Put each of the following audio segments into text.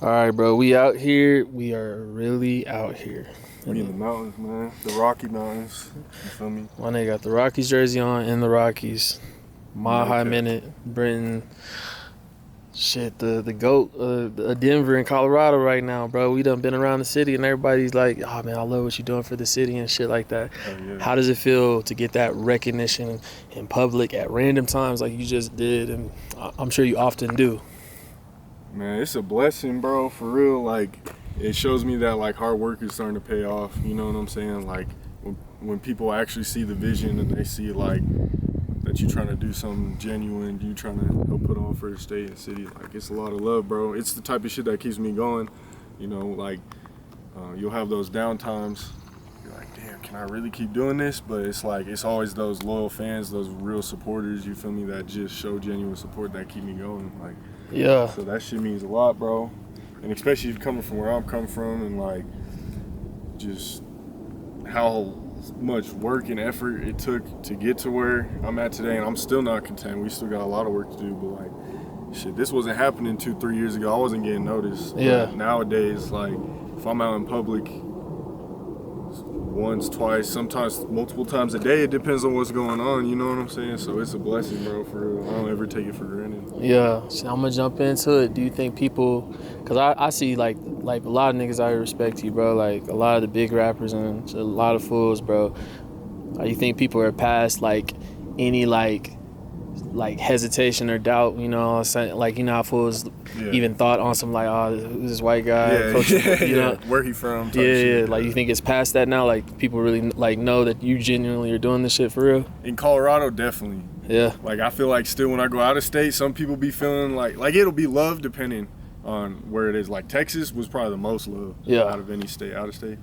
All right, bro. We out here. We are really out here. We in the mountains, man. The Rocky Mountains. You feel me? My nigga got the Rockies jersey on in the Rockies. Mile High Okay. Minute, Brenton. Shit, the GOAT, Denver and Colorado right now, bro. We done been around the city and everybody's like, oh man, I love what you're doing for the city and shit like that. Oh, yeah. How does it feel to get that recognition in public at random times like you just did? And I'm sure you often do. Man, it's a blessing, bro, for real. Like, it shows me that, like, hard work is starting to pay off. You know what I'm saying? Like, when people actually see the vision and they see, like, that you're trying to do something genuine, you trying to help put on for the state and city, like, it's a lot of love, bro. It's the type of shit that keeps me going. You know, like, you'll have those down times. You're like, damn, can I really keep doing this? But it's like, it's always those loyal fans, those real supporters, you feel me, that just show genuine support that keep me going. Like, Yeah. so that shit means a lot, bro. And especially if you're coming from where I'm coming from and, like, just how much work and effort it took to get to where I'm at today. And I'm still not content. We still got a lot of work to do. But, like, shit, this wasn't happening 2-3 years ago. I wasn't getting noticed. Yeah. But nowadays, like, if I'm out in public once, twice, sometimes multiple times a day, it depends on what's going on, you know what I'm saying? So it's a blessing, bro, for real. I don't ever take it for granted. Yeah, so I'm gonna jump into it. Do you think people, cause I see like a lot of niggas out here respect you, bro. Like a lot of the big rappers and a lot of fools, bro. You think people are past like any like hesitation or doubt? You know, what I'm saying, like, you know how fools even thought on some like, oh, who's this white guy? Yeah, Coach, you know? Where he from? Type Yeah, shit. yeah. Like you think it's past that now? Like people really like know that you genuinely are doing this shit for real? In Colorado, definitely. Yeah. Like, I feel like still when I go out of state, some people be feeling like it'll be love depending on where it is. Like, Texas was probably the most love out of any state, out of state.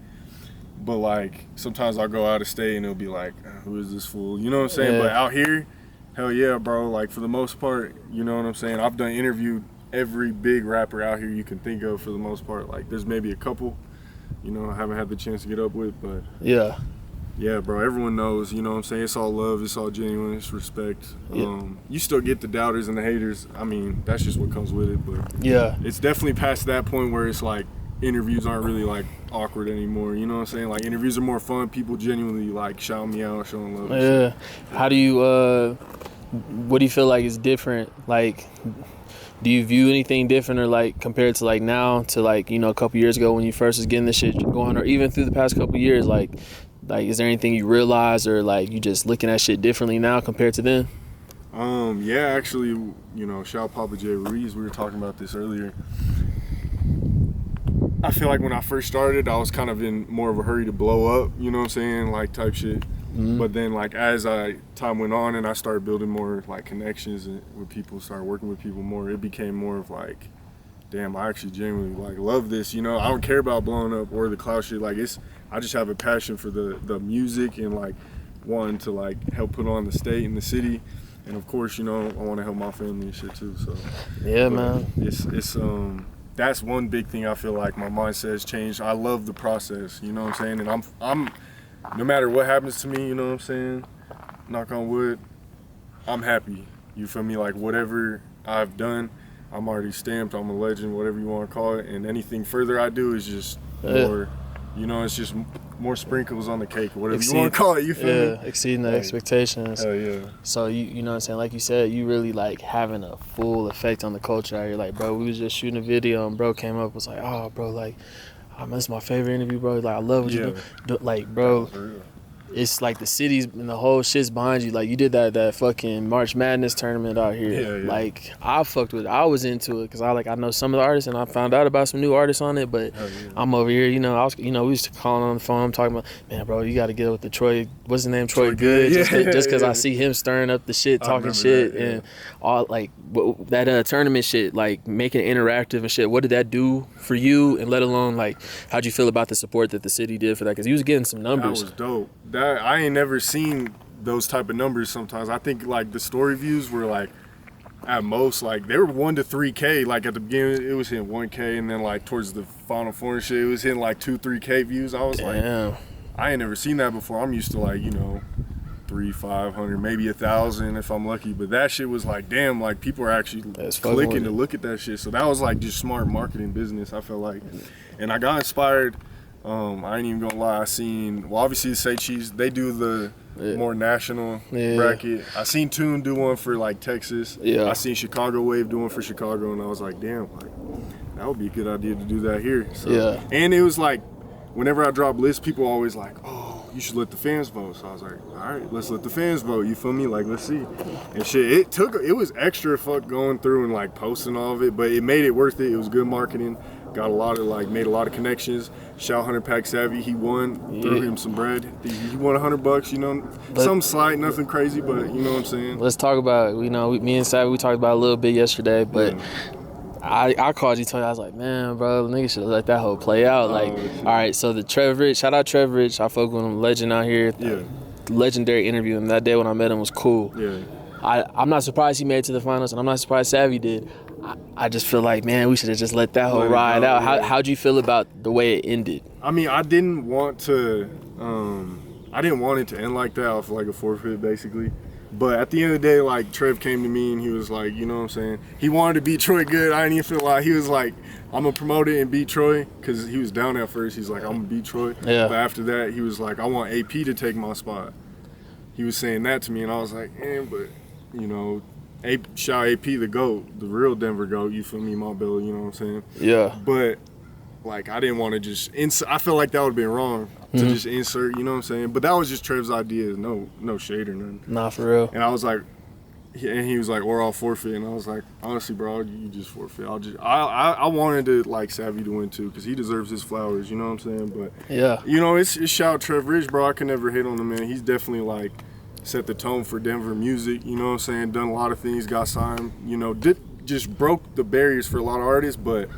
But, like, sometimes I'll go out of state and it'll be like, who is this fool? You know what I'm saying? Yeah. But out here, hell yeah, bro. Like, for the most part, you know what I'm saying? I've interviewed every big rapper out here you can think of for the most part. Like, there's maybe a couple, you know, I haven't had the chance to get up with, but yeah, bro, everyone knows, you know what I'm saying? It's all love, it's all genuine, it's respect. Yeah. You still get the doubters and the haters. I mean, that's just what comes with it, but Yeah. it's definitely past that point where it's like interviews aren't really like awkward anymore, you know what I'm saying? Like, interviews are more fun, people genuinely like shouting me out, showing love. Yeah. How do you, what do you feel like is different? Like, do you view anything different or like compared to like now to like, you know, a couple years ago when you first was getting this shit going, or even through the past couple years, like is there anything you realize or like you just looking at shit differently now compared to then? Yeah, actually, you know, shout Papa J. Reese, we were talking about this earlier. I feel like when I first started, I was kind of in more of a hurry to blow up, you know what I'm saying, like type shit. Mm-hmm. But then, like, as time went on and I started building more like connections with people, started working with people more, it became more of like, damn, I actually genuinely like love this, you know. I don't care about blowing up or the cloud shit. Like, I just have a passion for the music and like wanting to like help put on the state and the city, and of course, you know, I want to help my family and shit too. So yeah, man, it's that's one big thing I feel like my mindset has changed. I love the process, you know what I'm saying, and I'm no matter what happens to me, you know what I'm saying, knock on wood, I'm happy. You feel me? Like, whatever I've done, I'm already stamped. I'm a legend, whatever you want to call it. And anything further I do is just more, you know, it's just more sprinkles on the cake or whatever you want to call it. You feel me? Yeah, exceeding the expectations. Hell yeah. So, you know what I'm saying? Like you said, you really like having a full effect on the culture out here. Like, bro, we was just shooting a video and bro came up was like, oh, bro, like, this is my favorite interview, bro. Like, I love what you do. Like, bro, it's like the cities and the whole shit's behind you. Like, you did that fucking March Madness tournament out here. Yeah. Like, I fucked with it. I was into it because I know some of the artists and I found out about some new artists on it. But I'm over here, you know, we used to calling on the phone. I'm talking about, man, bro, you got to get up with the Troy. What's his name? Troy Good. Just because I see him stirring up the shit, talking shit, and all like that tournament shit, like making it interactive and shit. What did that do for you? And let alone like, how'd you feel about the support that the city did for that? Because he was getting some numbers. That was dope. I ain't never seen those type of numbers sometimes. I think like the story views were like at most like they were 1 to 3K. Like at the beginning it was hitting 1K, and then like towards the final four and shit it was hitting like 2-3K views. I was like, I ain't never seen that before. I'm used to like, you know, 500, maybe 1,000 if I'm lucky. But that shit was like, damn, like people are actually clicking to look at that shit. So that was like just smart marketing business, I felt like. And I got inspired. I ain't even gonna lie. I seen, well, obviously Say Cheese, they do the more national bracket. I seen Tune do one for like Texas. I seen Chicago Wave do one for Chicago, and I was like, damn, like that would be a good idea to do that here. So, and it was like, whenever I drop lists, people always like, oh, you should let the fans vote. So I was like, all right, let's let the fans vote. You feel me? Like, let's see. And shit, it was extra fuck going through and like posting all of it, but it made it worth it. It was good marketing. Got a lot of made a lot of connections. Shout 100 Pack Savvy, he won. Threw him some bread. He won $100, you know. Some slight, nothing crazy, but you know what I'm saying. Let's talk about, you know, me and Savvy, we talked about it a little bit yesterday, but I called you, told you, I was like, man, bro, nigga should let that whole play out. Like, all right, so the Trev Rich, shout out Trev Rich. I fuck with him, legend out here. Legendary interview. And that day when I met him was cool. I'm not surprised he made it to the finals, and I'm not surprised Savvy did. I just feel like, man, we should have just let that whole ride out. How'd you feel about the way it ended? I mean, I didn't want it to end like that off like a forfeit, basically. But at the end of the day, like, Trev came to me and he was like, you know what I'm saying? He wanted to beat Troy good. I didn't even feel like, he was like, I'm going to promote it and beat Troy. Because he was down at first. He's like, I'm going to beat Troy. But after that, he was like, I want AP to take my spot. He was saying that to me, and I was like, but, you know, shout AP the GOAT, the real Denver GOAT, you feel me, my Bill, you know what I'm saying? But, like, I didn't want to just I feel like that would have been wrong to just insert, you know what I'm saying? But that was just Trev's idea, no shade or nothing. Nah, for real. And I was like, and he was like, or I'll forfeit. And I was like, honestly, bro, you just forfeit. I wanted to, like, Savvy to win too, because he deserves his flowers, you know what I'm saying? But, you know, it's shout Trev Rich, bro. I can never hate on him, man. He's definitely, like, set the tone for Denver music, you know what I'm saying? Done a lot of things, got signed, you know, just broke the barriers for a lot of artists, but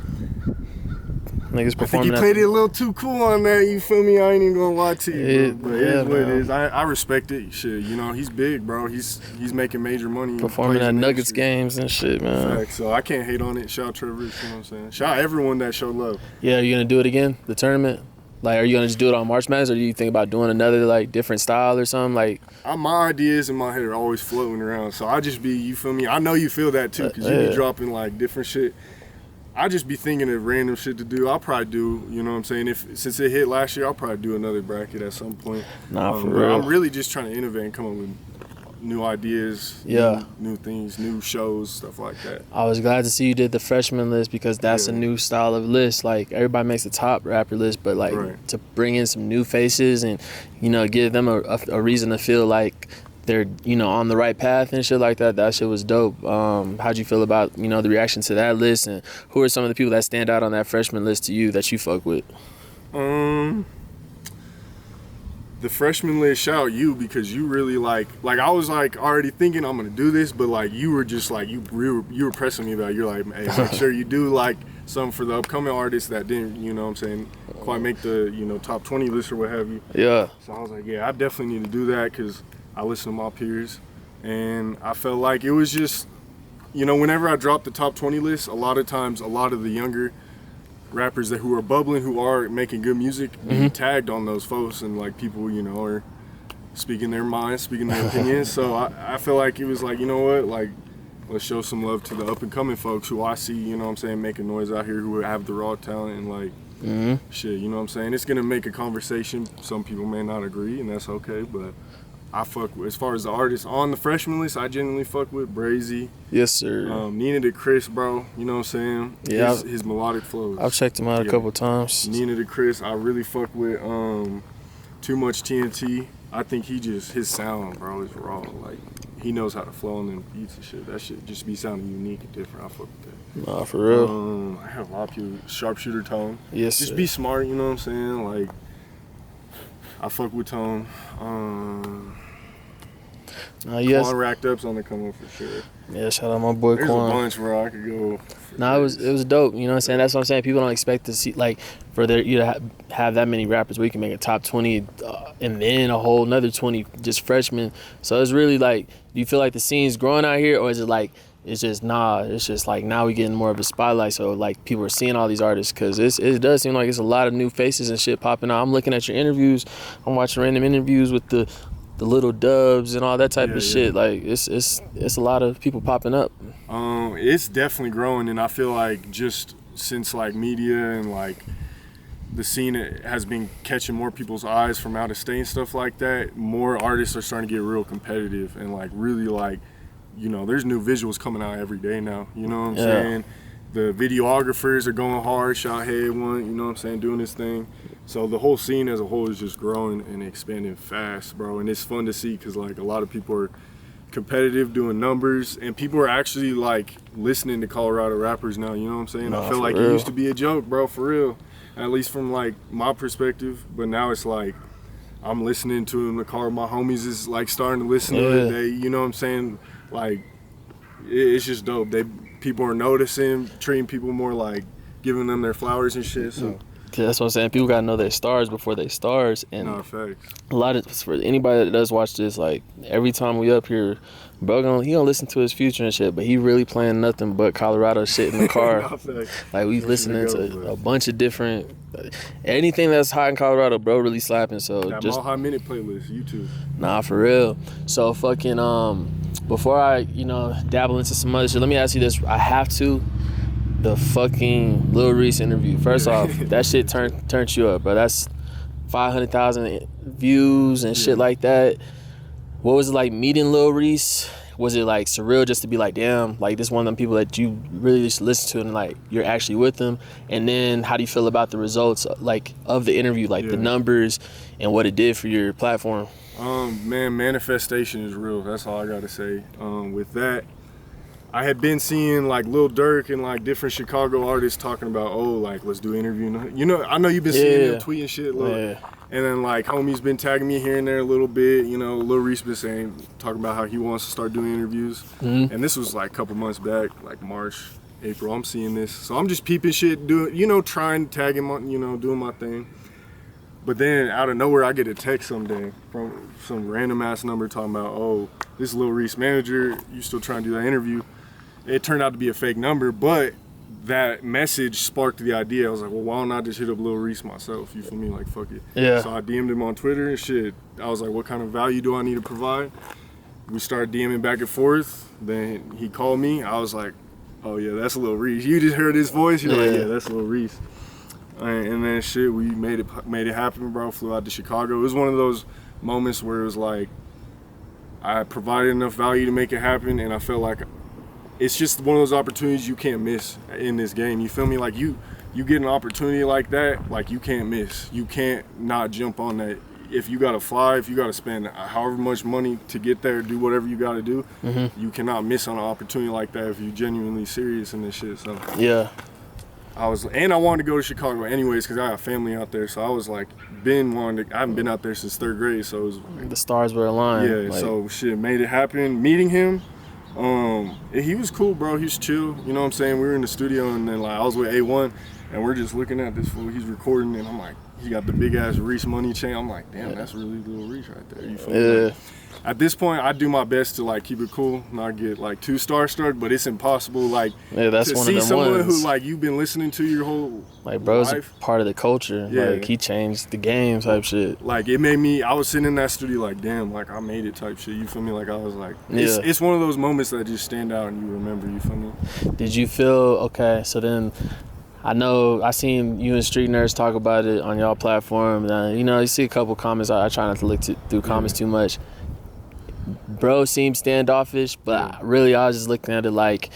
niggas I think he played it a little too cool on that, you feel me? I ain't even gonna lie to you, bro. But it is what it is. I respect it. Shit, you know, he's big, bro. He's making major money. Performing at Nuggets games and shit, man. Fact. So I can't hate on it. Shout out Trevor, you know what I'm saying? Shout out everyone that showed love. Yeah, are you gonna do it again, the tournament? Like, are you gonna just do it on March Madness, or do you think about doing another, like, different style or something? Like, my ideas in my head are always floating around, so I just be, you feel me? I know you feel that too, because you be dropping, like, different shit. I just be thinking of random shit to do. I'll probably do, you know what I'm saying? Since it hit last year, I'll probably do another bracket at some point. Nah, for real. I'm really just trying to innovate and come up with new ideas, new things, new shows, stuff like that. I was glad to see you did the freshman list, because that's a new style of list. Like, everybody makes the top rapper list, but like to bring in some new faces and, you know, give them a reason to feel like they're, you know, on the right path and shit like that. That shit was dope. How'd you feel about, you know, the reaction to that list, and who are some of the people that stand out on that freshman list to you that you fuck with? The freshman list, shout out you, because you really like I was like already thinking I'm gonna do this, but like you were just like you were pressing me about it. You're like, hey, make sure you do like something for the upcoming artists that didn't, you know what I'm saying, quite make the, you know, top 20 list or what have you. So I was like, I definitely need to do that, because I listen to my peers, and I felt like it was just, you know, whenever I dropped the top 20 list, a lot of times a lot of the younger rappers who are bubbling, who are making good music, be tagged on those folks, and like people, you know, are speaking their minds, speaking their opinions. So I feel like it was like, you know what, like, let's show some love to the up and coming folks who I see, you know what I'm saying, making noise out here, who have the raw talent, and like shit, you know what I'm saying? It's gonna make a conversation. Some people may not agree, and that's okay, but I fuck with, as far as the artists on the freshman list, I genuinely fuck with Brazy. Yes, sir. Nina the Chris, bro. You know what I'm saying? Yeah. His melodic flows. I've checked him out a couple times. Nina the Chris, I really fuck with. Too Much TNT. I think his sound, bro, is raw. Like, he knows how to flow on them beats and shit. That shit just be sounding unique and different. I fuck with that. Nah, for real. I have a lot of people. Sharpshooter Tone. Yes, just sir. be smart, you know what I'm saying? Like, I fuck with Tone. Quan Racked Up's on the come up for sure. Yeah, shout out my boy There's Quan. There's a bunch where I could go. Nah, it was dope. You know what I'm saying? That's what I'm saying. People don't expect to see, like, for you to have that many rappers where you can make a top 20 and then a whole another 20 just freshmen. So it's really like, do you feel like the scene's growing out here, or is it like, it's just like now we getting more of a spotlight, so like people are seeing all these artists, because it does seem like it's a lot of new faces and shit popping out. I'm looking at your interviews, I'm watching random interviews with the the little dubs and all that type Yeah, of yeah. shit. Like it's a lot of people popping up. It's definitely growing, and I feel like just since like media and like the scene has been catching more people's eyes from out of state and stuff like that, more artists are starting to get real competitive and like really like, you know, there's new visuals coming out every day now. You know what I'm saying? The videographers are going hard. Shouthead one, you know what I'm saying, doing this thing. So the whole scene as a whole is just growing and expanding fast, bro. And it's fun to see because like a lot of people are competitive, doing numbers, and people are actually like listening to Colorado rappers now. You know what I'm saying? I feel like it used to be a joke, bro, for real. At least from like my perspective. But now it's like I'm listening to it in the car. My homies is like starting to listen to it. They, you know what I'm saying? Like it's just dope. People are noticing, treating people more like giving them their flowers and shit. So that's what I'm saying. People gotta know their stars before they stars. And facts. a lot of, for anybody that does watch this, like every time we up here, bro, he gonna listen to his future and shit, but he really playing nothing but Colorado shit in the car. Like we listening to a bunch of different, anything that's hot in Colorado, bro, really slapping. So that just Mile High Minute playlist, YouTube. Nah, for real. So fucking before I, you know, dabble into some other shit, let me ask you this. I have to. The fucking Lil Reese interview. First off, that shit turned you up, bro. That's 500,000 views and shit like that. What was it like meeting Lil Reese? Was it like surreal just to be like, damn, like this one of them people that you really just listen to and like you're actually with them? And then how do you feel about the results like of the interview, like the numbers and what it did for your platform? Man, manifestation is real. That's all I gotta say. With that, I had been seeing like Lil Durk and like different Chicago artists talking about, oh, like let's do an interview. You know, I know you've been seeing them tweeting shit, and then like homie's been tagging me here and there a little bit. You know, Lil Reese been talking about how he wants to start doing interviews, and this was like a couple months back, like March, April. I'm seeing this, so I'm just peeping shit, doing, you know, trying to tag him on, you know, doing my thing. But then out of nowhere, I get a text someday from some random ass number talking about, oh, this Lil Reese manager, you still trying to do that interview? It turned out to be a fake number, but that message sparked the idea. I was like, well, why don't I just hit up Lil Reese myself? You feel me? Like, fuck it. Yeah. So I DM'd him on Twitter and shit. I was like, what kind of value do I need to provide? We started DMing back and forth. Then he called me. I was like, oh yeah, that's Lil Reese. You just heard his voice? You're like, yeah, that's Lil Reese. And then shit, we made it happen, bro. Flew out to Chicago. It was one of those moments where it was like, I provided enough value to make it happen, and I felt like it's just one of those opportunities you can't miss in this game. You feel me? Like you get an opportunity like that, like you can't miss. You can't not jump on that. If you gotta fly, if you gotta spend however much money to get there, do whatever you gotta do, you cannot miss on an opportunity like that if you're genuinely serious in this shit. So yeah. I wanted to go to Chicago anyways because I got family out there. So I was like, I haven't been out there since 3rd grade. So it was like, the stars were aligned. Yeah, like, so shit, made it happen. Meeting him, he was cool, bro. He was chill. You know what I'm saying? We were in the studio and then like I was with A1 and we're just looking at this fool. He's recording and I'm like, he got the big ass Reese money chain. I'm like, damn, that's really Lil Reese right there. You feel me? Like, at this point, I do my best to like keep it cool, not get like too starstruck, but it's impossible like that's to one see of them someone ones. who like you've been listening to your whole like bro's life. A part of the culture. Yeah. Like he changed the game type shit. Like it made me, I was sitting in that studio like, damn, like I made it type shit. You feel me? Like I was like, it's one of those moments that just stand out and you remember. You feel me? Did you feel okay? So then, I know I seen you and Street Nerds talk about it on y'all platform. You know, you see a couple comments. I try not to look through comments too much. Bro seems standoffish, but really I was just looking at it like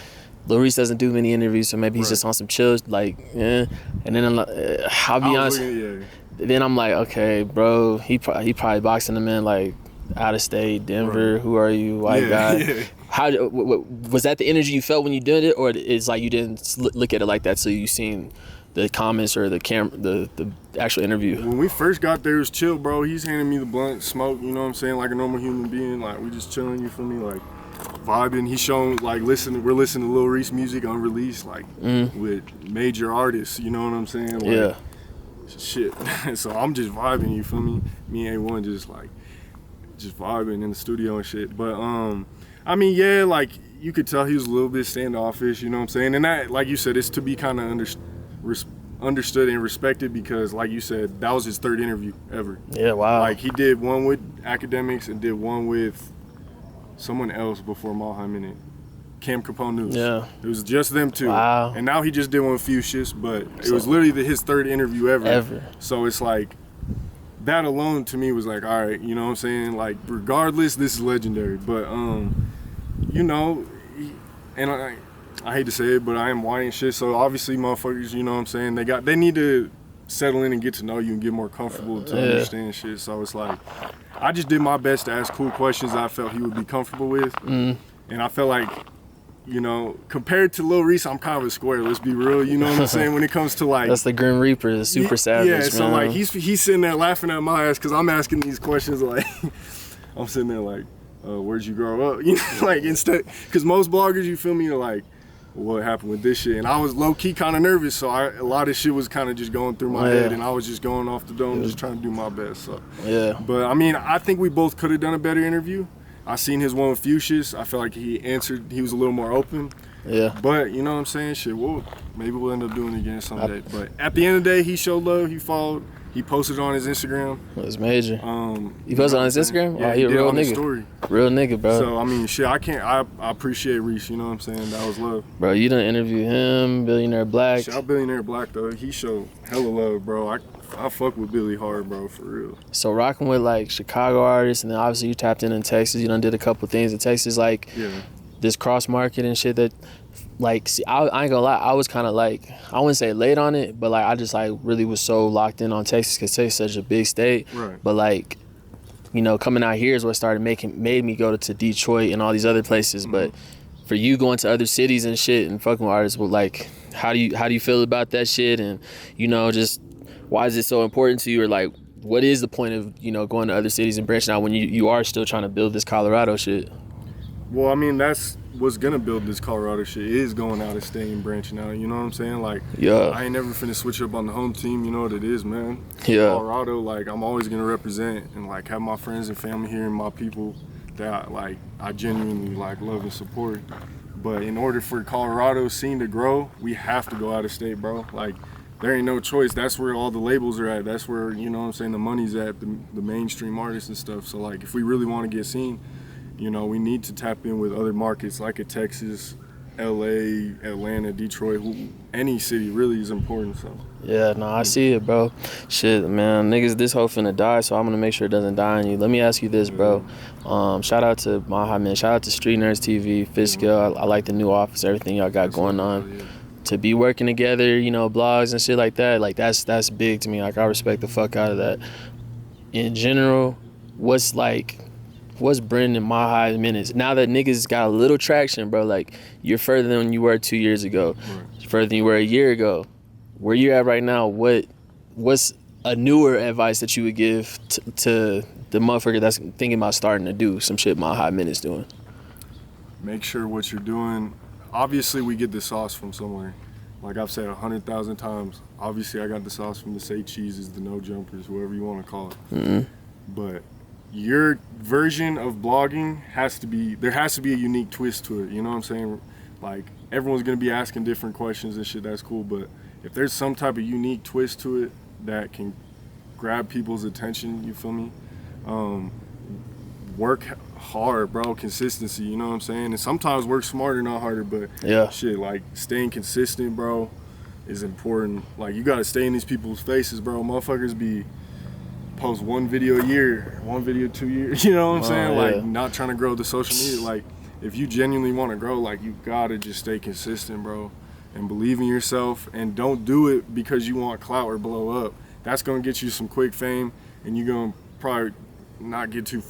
Lil Reese doesn't do many interviews, so maybe he's just on some chill, like, And then I'm like, I'll be honest. Then I'm like, okay, bro, he probably boxing him in like out of state, Denver. Who are you, white guy? Yeah. How was that the energy you felt when you did it, or it's like you didn't look at it like that, so you seen the comments or the camera, the actual interview? When we first got there, it was chill, bro. He's handing me the blunt, smoke, you know what I'm saying, like a normal human being. Like we just chilling, you feel me, like vibing. He's showing like we're listening to Lil Reese music unreleased, like with major artists, you know what I'm saying? Like, shit. So I'm just vibing, you feel me? Me and A1 just vibing in the studio and shit. But I mean, yeah, like you could tell he was a little bit standoffish, you know what I'm saying? And that, like you said, it's to be kind of understood and respected because, like you said, that was his third interview ever. Yeah, wow. Like, he did one with Academics and did one with someone else before Malheim in it. Cam Capone News. Yeah. It was just them two. Wow. And now he just did one with Fuchsius, but it was literally his third interview ever. So it's like, that alone to me was like, all right, you know what I'm saying? Like, regardless, this is legendary. But, you know, and I hate to say it, but I am white and shit. So obviously, motherfuckers, you know what I'm saying? They need to settle in and get to know you and get more comfortable to understand shit. So it's like, I just did my best to ask cool questions I felt he would be comfortable with. And I felt like, you know, compared to Lil Reese, I'm kind of a square. Let's be real. You know what I'm saying? When it comes to like, that's the Grim Reaper, the super savage. Yeah. So man. like he's sitting there laughing at my ass because I'm asking these questions. Like I'm sitting there like, where'd you grow up? You know, like instead, because most bloggers, you feel me, are like, what happened with this shit? And I was low key kind of nervous, so a lot of shit was kind of just going through my head, and I was just going off the dome, just trying to do my best. So but I mean, I think we both could have done a better interview. I seen his one with Fuchsius. I felt like he was a little more open. Yeah. But you know what I'm saying? Shit, maybe we'll end up doing it again someday. But at the end of the day, he showed love. He followed. He posted on his Instagram. It was major. He posted on his Instagram? Yeah, he a real nigga. Story. Real nigga, bro. So I mean, shit, I appreciate Reese. You know what I'm saying? That was love. Bro, you done interviewed him, Billionaire Black. Shout out Billionaire Black though. He showed hella love, bro. I fuck with Billy hard, bro, for real. So rocking with like Chicago artists, and then obviously you tapped in Texas. You done did a couple things in Texas, like this cross market and shit that. Like, see, I ain't gonna lie, I was kind of like, I wouldn't say late on it, but like I just like really was so locked in on Texas because Texas is such a big state. Right. But like, you know, coming out here is what made me go to Detroit and all these other places. But for you going to other cities and shit and fucking with artists, well, like, how do you feel about that shit? And you know, just why is it so important to you? Or like, what is the point of, you know, going to other cities and branching out when you are still trying to build this Colorado shit? Well, I mean, that's what's gonna build this Colorado shit is going out of state and branching out. You know what I'm saying? Like, I ain't never finna switch up on the home team. You know what it is, man. Colorado, like, I'm always gonna represent and like have my friends and family here and my people that like I genuinely like love and support. But in order for Colorado scene to grow, we have to go out of state, bro. Like, there ain't no choice. That's where all the labels are at. That's where, you know what I'm saying, the money's at, the mainstream artists and stuff. So like, if we really want to get seen, you know, we need to tap in with other markets like Texas, LA, Atlanta, Detroit. Any city really is important. So yeah, no, I see it, bro. Shit, man, niggas, this hoe finna die, so I'm gonna make sure it doesn't die on you. Let me ask you this, bro. Shout out to Maha, man. Shout out to Street Nerds TV, Fitzgill. I like the new office, everything y'all got going on. To be working together, you know, blogs and shit like that, like that's big to me. Like, I respect the fuck out of that. In general, what's Brendan Maha's minutes? Now that niggas got a little traction, bro, like, you're further than you were 2 years ago, further than you were a year ago. Where you're at right now, what's a newer advice that you would give to the motherfucker that's thinking about starting to do some shit Maha Minutes doing? Make sure what you're doing, obviously we get the sauce from somewhere. Like I've said 100,000 times, obviously I got the sauce from the Say Cheeses, the No Jumpers, whoever you want to call it. But your version of blogging there has to be a unique twist to it, you know what I'm saying? Like, everyone's gonna be asking different questions and shit, that's cool, but if there's some type of unique twist to it that can grab people's attention, you feel me? Work hard, bro, consistency, you know what I'm saying? And sometimes work smarter, not harder, but shit, like, staying consistent, bro, is important. Like, you gotta stay in these people's faces, bro. Motherfuckers be post one video a year, one video 2 years, you know what I'm saying? Like, not trying to grow the social media. Like, if you genuinely want to grow, like, you gotta just stay consistent, bro, and believe in yourself, and don't do it because you want clout or blow up. That's gonna get you some quick fame, and you're gonna probably not get too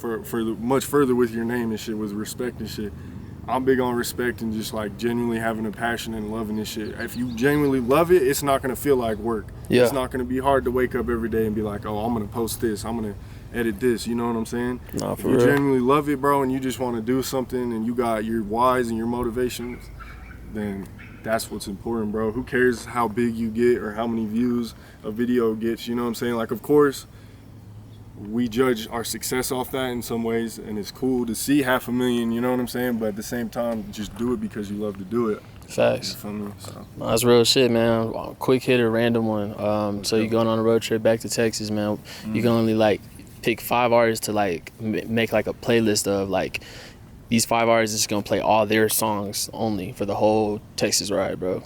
much further with your name and shit, with respect and shit. I'm big on respect and just like genuinely having a passion and loving this shit. If you genuinely love it, it's not gonna feel like work. It's not gonna be hard to wake up every day and be like, oh, I'm gonna post this, I'm gonna edit this, you know what I'm saying? If you genuinely love it, bro, and you just wanna do something and you got your whys and your motivations, then that's what's important, bro. Who cares how big you get or how many views a video gets, you know what I'm saying? Like, of course, we judge our success off that in some ways, and it's cool to see 500,000, you know what I'm saying? But at the same time, just do it because you love to do it. Facts. You feel me? So. No, that's real shit, man. Quick hitter, random one. So you're going on a road trip back to Texas, man. You can only like pick 5 artists to like make like a playlist of like these 5 artists is gonna play all their songs only for the whole Texas ride, bro.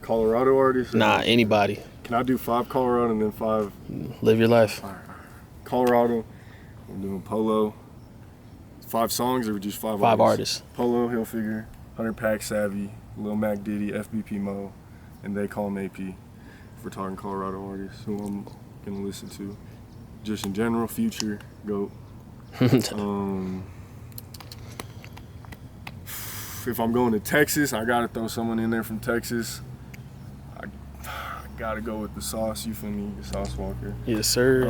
Colorado artists? Nah, anybody. Can I do 5 Colorado and then 5? Live your life. All right. Colorado. I'm doing Polo. 5 songs or just 5 artists? Polo, Hill Figure, 100 Pack Savvy, Lil Mac Diddy, FBP Mo, and They Call him AP. If we're talking Colorado artists who I'm gonna listen to. Just in general, Future, GOAT. If I'm going to Texas, I gotta throw someone in there from Texas. I gotta go with the Sauce, you feel me? The Sauce Walker. Yes, sir.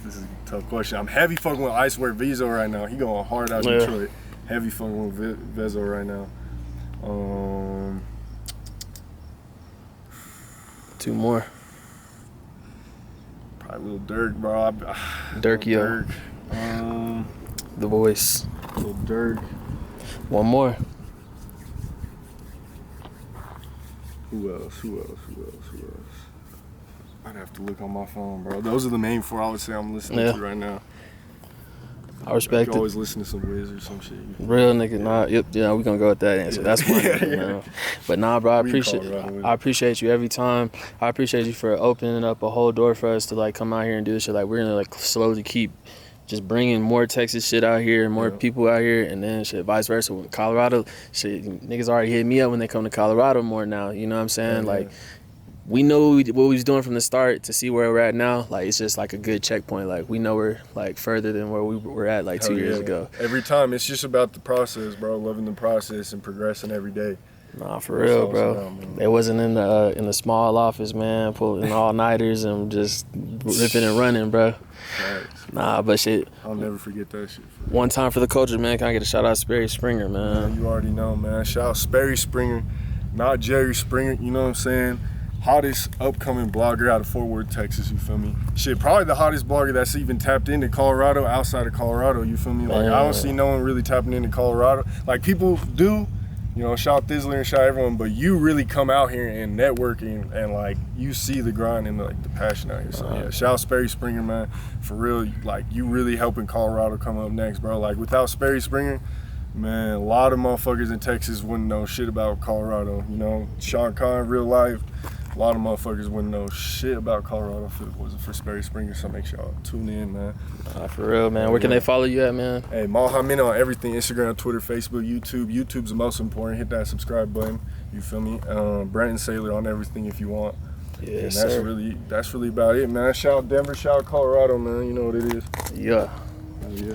This is a tough question. I'm heavy fucking with Icewear Vezo right now. He going hard out in Detroit. Heavy fucking with Vezo right now. 2 more. Probably Lil Durk, bro. Durk, yo. Durk. The Voice. Lil Durk. 1 more. Who else? I'd have to look on my phone, bro. Those are the main 4 I would say I'm listening to right now. I respect it. Always listen to some Wiz or some shit. Real nigga, nah, yep, yeah, we gonna go with that answer. That's fine, man. But nah, bro, I appreciate you every time. I appreciate you for opening up a whole door for us to like come out here and do this shit. Like we're gonna like slowly keep just bringing more Texas shit out here, more people out here, and then shit vice versa. With Colorado, shit, niggas already hit me up when they come to Colorado more now. You know what I'm saying? Like. We know what we was doing from the start to see where we're at now. Like it's just like a good checkpoint. Like we know we're like further than where we were at like 2 years ago. Every time it's just about the process, bro. Loving the process and progressing every day. Nah, for real, bro. It wasn't in the small office, man, pulling all nighters and just ripping and running, bro. Nah, but shit. I'll never forget that shit. One time for the culture, man. Can I get a shout out to Sperry Springer, man? You already know, man. Shout out Sperry Springer, not Jerry Springer. You know what I'm saying? Hottest upcoming blogger out of Fort Worth, Texas, you feel me? Shit, probably the hottest blogger that's even tapped into Colorado outside of Colorado, you feel me? Like, I don't see no one really tapping into Colorado. Like, people do, you know, shout Thizzler and shout everyone, but you really come out here and networking and, like, you see the grind and, like, the passion out here. So, yeah, shout out Sperry Springer, man. For real, like, you really helping Colorado come up next, bro. Like, without Sperry Springer, man, a lot of motherfuckers in Texas wouldn't know shit about Colorado, you know? Sean Conn, real life. A lot of motherfuckers wouldn't know shit about Colorado if it wasn't for Sperry Springer, so make sure y'all tune in, man. For real, man. Where can they follow you at, man? Hey, Mohammed on everything, Instagram, Twitter, Facebook, YouTube. YouTube's the most important. Hit that subscribe button, you feel me? Brandon Saylor on everything if you want. Yeah, that's really about it, man. Shout out Denver, shout out Colorado, man. You know what it is. Yeah. Yeah.